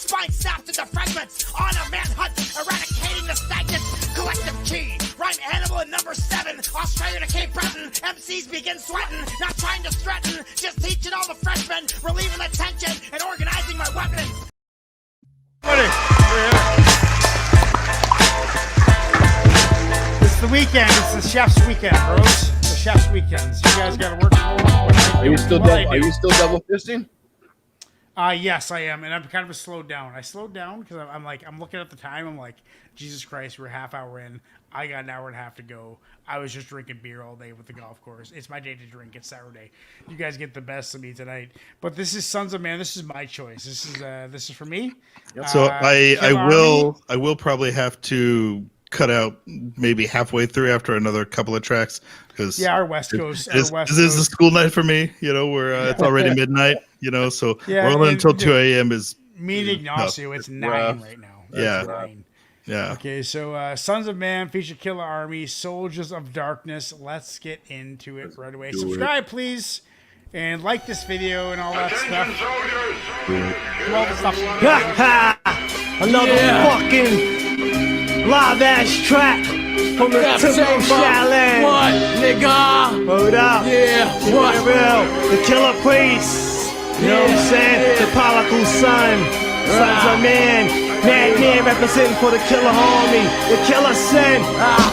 spine snapped into fragments. On a manhunt, eradicating the stagnant collective key. Rhyme animal at number 7. Australia to Cape Breton. MCs begin sweating, not trying to threaten, just teaching all the freshmen, relieving the tension and organizing my weapons. It's the weekend. It's the chef's weekend, bros. The chef's weekend. So you guys got to work. Are you still double fisting? Yes, I am, and I'm kind of slowed down. I slowed down because I'm looking at the time. I'm like, Jesus Christ, we're a half hour in. I got an hour and a half to go. I was just drinking beer all day with the golf course. It's my day to drink. It's Saturday. You guys get the best of me tonight. But this is Sunz of Man. This is my choice. This is for me. So I will probably have to cut out maybe halfway through after another couple of tracks because our West Coast. This is a school night for me. Where it's already midnight. So rolling until 2 a.m. is me and Ignacio. It's 9 right now. It's 9. Yeah. Okay, so Sunz of Man feature Killarmy, Soldiers of Darkness. Let's get into it right away. Subscribe, please, and like this video and all that stuff. Do all the stuff. Another fucking live ass track from the Temple Shaolin. What, nigga? Hold up. Yeah, what? Real. The Killer Priest. You know what I'm saying? The prodigal son. Sunz of Man. Madman representing for the Killer Army, the Killer Sin,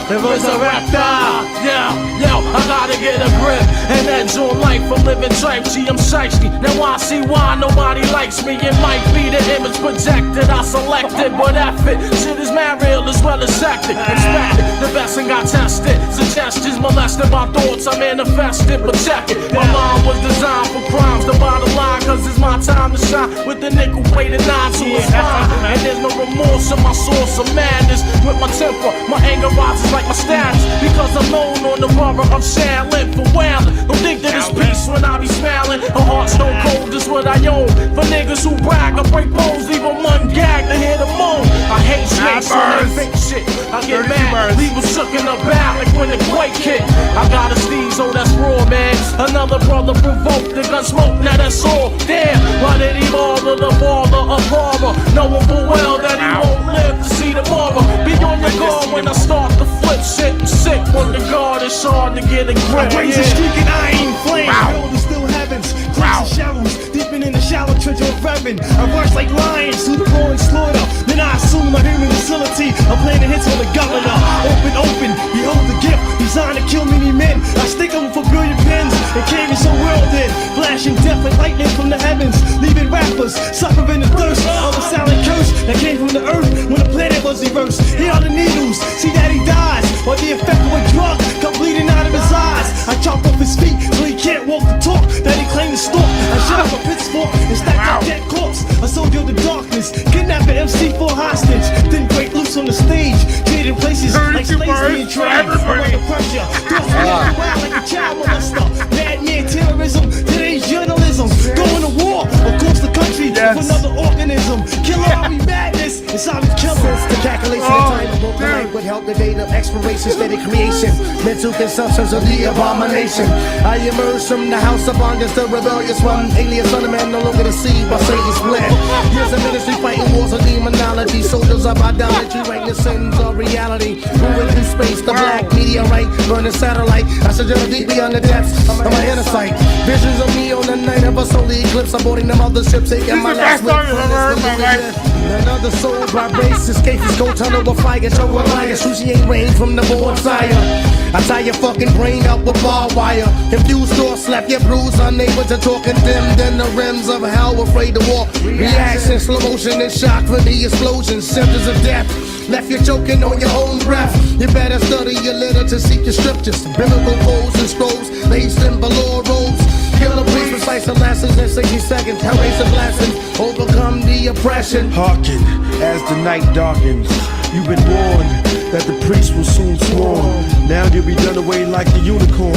the Resurrector. Yeah, yo, I gotta get a grip and edge on life. I'm living type G, I'm shiesty. Now I see why nobody likes me. It might be the image projected, I selected, but F it. Shit is mad real as well as hectic. Expected, the best and got tested. Suggestions molested, my thoughts I manifested, but check it. My mind was designed for crimes. The bottom line, cause it's my time to shine with the nickel weighted 9 to a spine. And there's no remorse in my source of madness. With my temper, my anger rises like my status. Because I'm known on the borough of Shaolin for wailing. Don't think that it's peace when I be smiling. A heart stone cold is what I own. For niggas who brag, I break bones, leave them ungag to hear the moan. I hate snakes when they fake shit. I get mad, leave them shook in the back like when the quake hit. I got a sneeze, oh that's raw, man. Another brother provoked, the gun smoke, now that's all. Damn, why did he bother the baller of horror? Knowing full well that he won't live to see tomorrow. Be on your guard when I start to flip shit. I'm sick when the guard is hard to get a grip. I raise a streak and I ain't flame. Build the still heavens, clouds and shallows, deeping in the shallow treasure of heaven. I rush like lions through the roaring slaughter. Then I assume my human facility. I'm playing the hits on the governor. Open, behold the gift designed to kill many men. I stick them for brilliant pins and carry so welded, flashing death like lightning from the heavens, leaving rappers suffering the thirst of a silent curse that came from the earth when the planet was reversed. Here are the needles, see that he dies, or the effect of a drug come bleeding out of his eyes. I chop off his feet so he can't walk the talk that he claimed to stalk. I shut up a pitchfork and stack up dead corpse. A soldier of the darkness, kidnap an MC for hostage, then break loose on the stage, creating places like slaves being trapped under pressure. Don't wild like a child molester. Madman terrorism, today's journalism. Going to war across the country with another organism. Killarmy madness inside the killer. The calculation of time of the night would help the date of exploration, steady creation, mental consumptions of the abomination. I emerge from the house of bondage, the rebellious one, alias son of man, no longer deceived by Satan's plan. Years of ministry fighting wars of demonology, soldiers of idolatry, writing the sins of reality. Moving through space, the black meteorite, burning satellite. I suggest deeply on the depths of my inner sight. Visions of me on the night of a solar eclipse, aborting the mothership, taking my last whip. Another soul vibrates, escape his gold tunnel with fire, show a liar, excruciating rain from the board fire. I tie your fucking brain out with barbed wire, infused or slap your bruise, unable to talk, condemned in the rims of hell, afraid to walk. Reaction, slow motion and shock for the explosion, symptoms of death. Left you choking on your own breath. You better study your literature to seek your scriptures, biblical codes and scrolls, laced in velour robes. Killer priest recite some lessons in 60 seconds. Hellraiser blessings, overcome the oppression. Hearken as the night darkens. You've been warned that the priest will soon swarm. Now you'll be done away like the unicorn,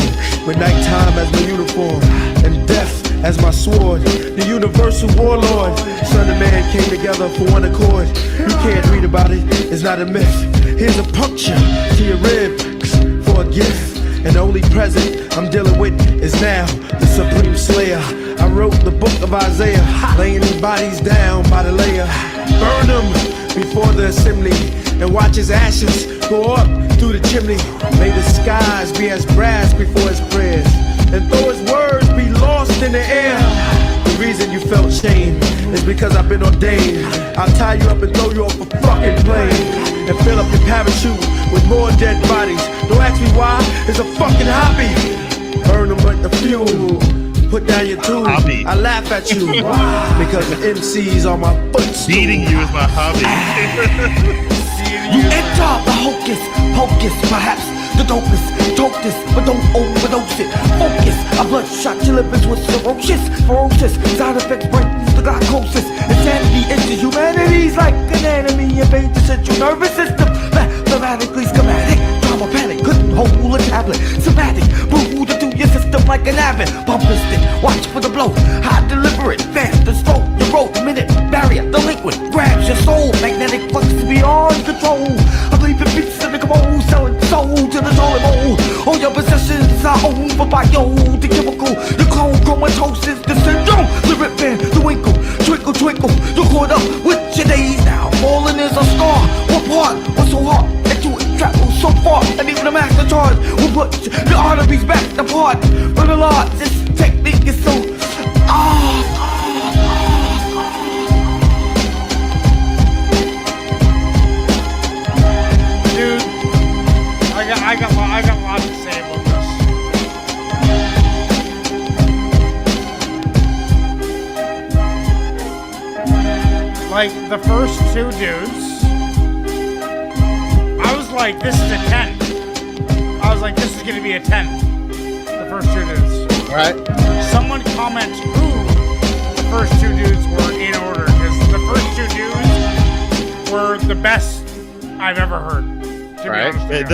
with nighttime as my uniform and death as my sword. The universal warlord, son of man came together for one accord. You can't read about it, it's not a myth. Here's a puncture to your rib for a gift. And the only present I'm dealing with is now the supreme slayer. I wrote the book of Isaiah, laying his bodies down by the layer. Burn them before the assembly, and watch his ashes go up through the chimney. May the skies be as brass before his prayers, and though his words be lost in the air. The reason you felt shame is because I've been ordained. I'll tie you up and throw you off a fucking plane, and fill up your parachute with more dead bodies. Don't ask me why, it's a fucking hobby. Burn them like the fuel. Put down your tools. Hobby. I laugh at you because the MCs are my footstool. Beating you is my hobby. You enter the hocus pocus, perhaps the dopest, dope this, but don't overdose it. Focus, a bloodshot, your lipids with ferocious, side effects brightens the glycosis. Insanity enters humanity's like an enemy, invade the central nervous system. Mathematically schematic, drama panic, couldn't hold a tablet. Somatic, brutal through your system like an avid. Bump listed, watch for the blow, high deliberate, fast and slow. The road, minute, barrier, delinquent, grabs your soul. Magnetic flux beyond control. I believe in beats in the commode, selling soul to the toilet bowl. All your possessions are owned for bio, the chemical, the clone, chromatosis, the syndrome, the rip band, the winkle, twinkle, twinkle. You're caught up with your days now. Falling is a scar. What part? What's so hard? That you travel so far, and even a master charge will put the arteries back apart. But a lot, this technique is so Dude, I got lots to say about this. Like the first two dudes, I was like, this is a 10. I was like, this is gonna be a 10. The first two dudes. All right. Someone comment who the first two dudes were in order, because the first two dudes were the best I've ever heard. To be Right. honest with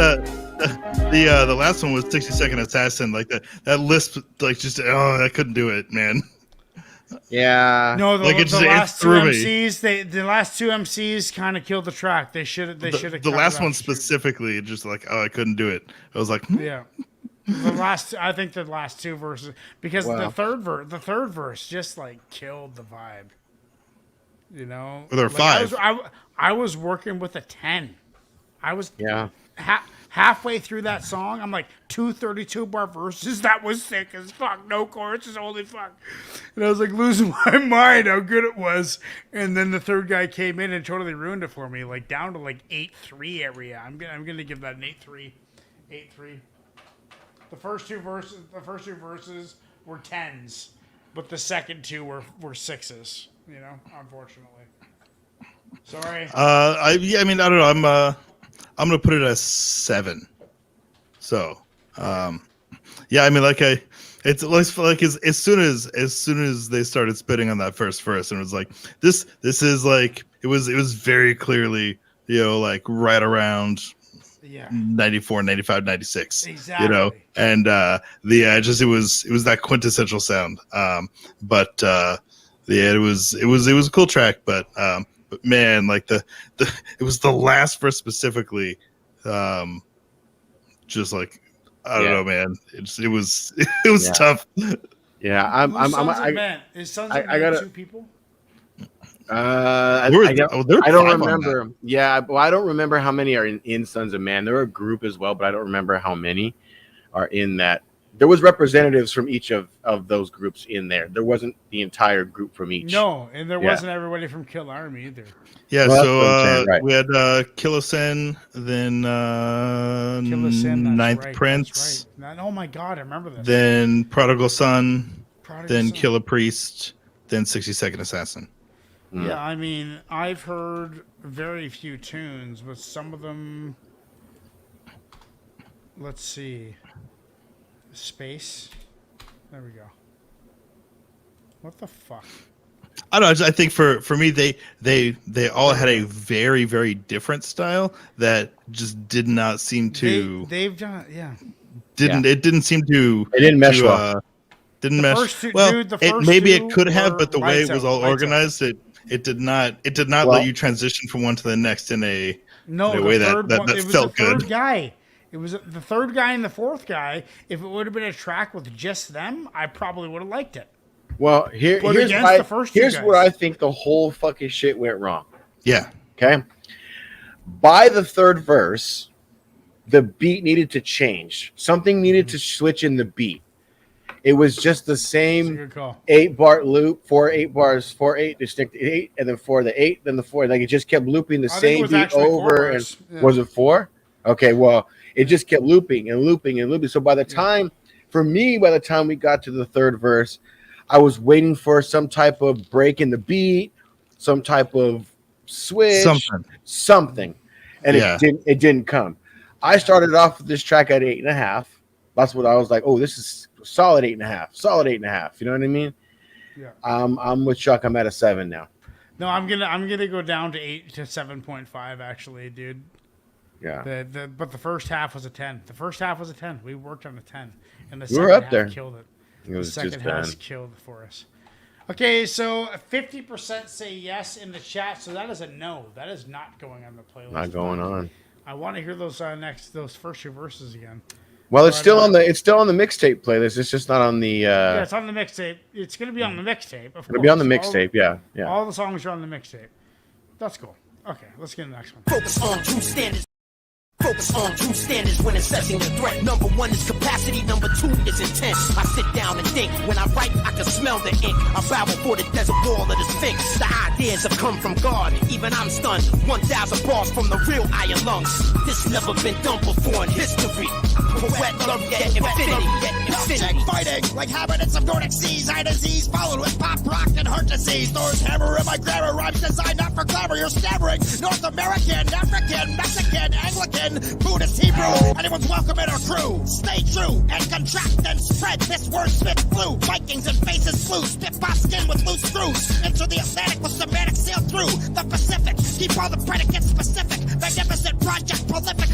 you. The last one was 60-Second Assassin. Like that lisp, like just I couldn't do it, man. Yeah. No, the Like, last two threw me. MCs, the last two MCs kind of killed the track. They should have. The last one specifically, just like I couldn't do it. I was like, Yeah. I think the last two verses, because the third verse just like killed the vibe. You know, Or there were five. I was working with a 10. I was halfway through that song. I'm like 232 bar verses. That was sick as fuck. No choruses, holy fuck. And I was like losing my mind how good it was. And then the third guy came in and totally ruined it for me. Like down to like 8-3 area. I'm gonna give that an 8-3. 8-3. The first two verses were 10s, but the second two were 6s. You know, unfortunately. Sorry. I mean, I don't know. I'm gonna put it as 7. So, yeah, I mean, it's like as soon as they started spitting on that first verse, and it was like this is like it was very clearly, you know, like right around 94, 95, 96. Exactly. You know, and it was that quintessential sound. But it was a cool track, but man, like it was the last verse specifically, just like I don't know, man. It was tough. Yeah, Is Sunz I got 2 people? I don't remember. Yeah, well, I don't remember how many are in Sons of Man. There were a group as well, but I don't remember how many are in that. There was representatives from each of those groups in there. There wasn't the entire group from each. No, and there wasn't everybody from Killarmy either. Yeah, well, so we had Killarmy, then Ninth right, Prince. Right. Oh my God, I remember this. Then Prodigal Son, then Killer Priest, then 60-Second Assassin. Yeah, I mean, I've heard very few tunes, but some of them. Let's see. Space. There we go. What the fuck? I don't know. I think for me, they all had a very, very different style that just did not seem to. They've done it, yeah. It didn't seem to. It didn't mesh well. Didn't mesh. Maybe it could have, but the way it was all organized, it did not let you transition from one to the next in a way that felt good. It was the third guy and the fourth guy. If it would have been a track with just them, I probably would have liked it. Well, here's where I think the whole fucking shit went wrong. Yeah. Okay. By the third verse, the beat needed to change. Something needed to switch in the beat. It was just the same 8-bar loop, 4 8 bars, 4 8 to stick to 8, and then 4 the 8, then the 4. Like it just kept looping the same beat over. And was it 4? Okay, well, it just kept looping and looping and looping. So by the time, for me, by the time we got to the third verse, I was waiting for some type of break in the beat, some type of switch, something, and it didn't come. I started off with this track at 8.5. That's what I was like. Oh, this is solid 8.5. Solid 8.5. You know what I mean? Yeah. I'm with Chuck. I'm at a 7 now. No, I'm gonna go down to 8 to 7.5. Actually, dude. Yeah. But the first half was a 10. The first half was a 10. We worked on a 10, and the second half killed it. It was the second half killed it for us. Okay, so 50% say yes in the chat, so that is a no. That is not going on the playlist. Not going on. I want to hear those first 2 verses again. Well, it's still on the mixtape playlist. It's just not on the. Yeah, it's on the mixtape. It's gonna be on the mixtape. It'll be on the mixtape. Yeah. All the songs are on the mixtape. That's cool. Okay, let's get to the next one. Focus on true standards. Focus on true standards when assessing the threat. Number 1 is capacity, number 2 is intent. I sit down and think. When I write, I can smell the ink. I babble for the desert wall of the Sphinx. The ideas have come from God, even I'm stunned. 1,000 bars from the real iron lungs. This never been done before in history. Poet love yet infinity, Wilkshake fighting like habitants of Nordic seas. Eye disease followed with pop rock and heart disease. Thor's hammer in my grammar, rhymes designed not for glamour. You're stammering. North American, African, Mexican, Anglican, Buddhist, Hebrew. Anyone's welcome in our crew. Stay true and contract and spread this wordsmith flew. Vikings and faces flew. Spit by skin with loose screws. Into the Atlantic with semantic sail through the Pacific. Keep all the predicates specific. Magnificent project, prolific.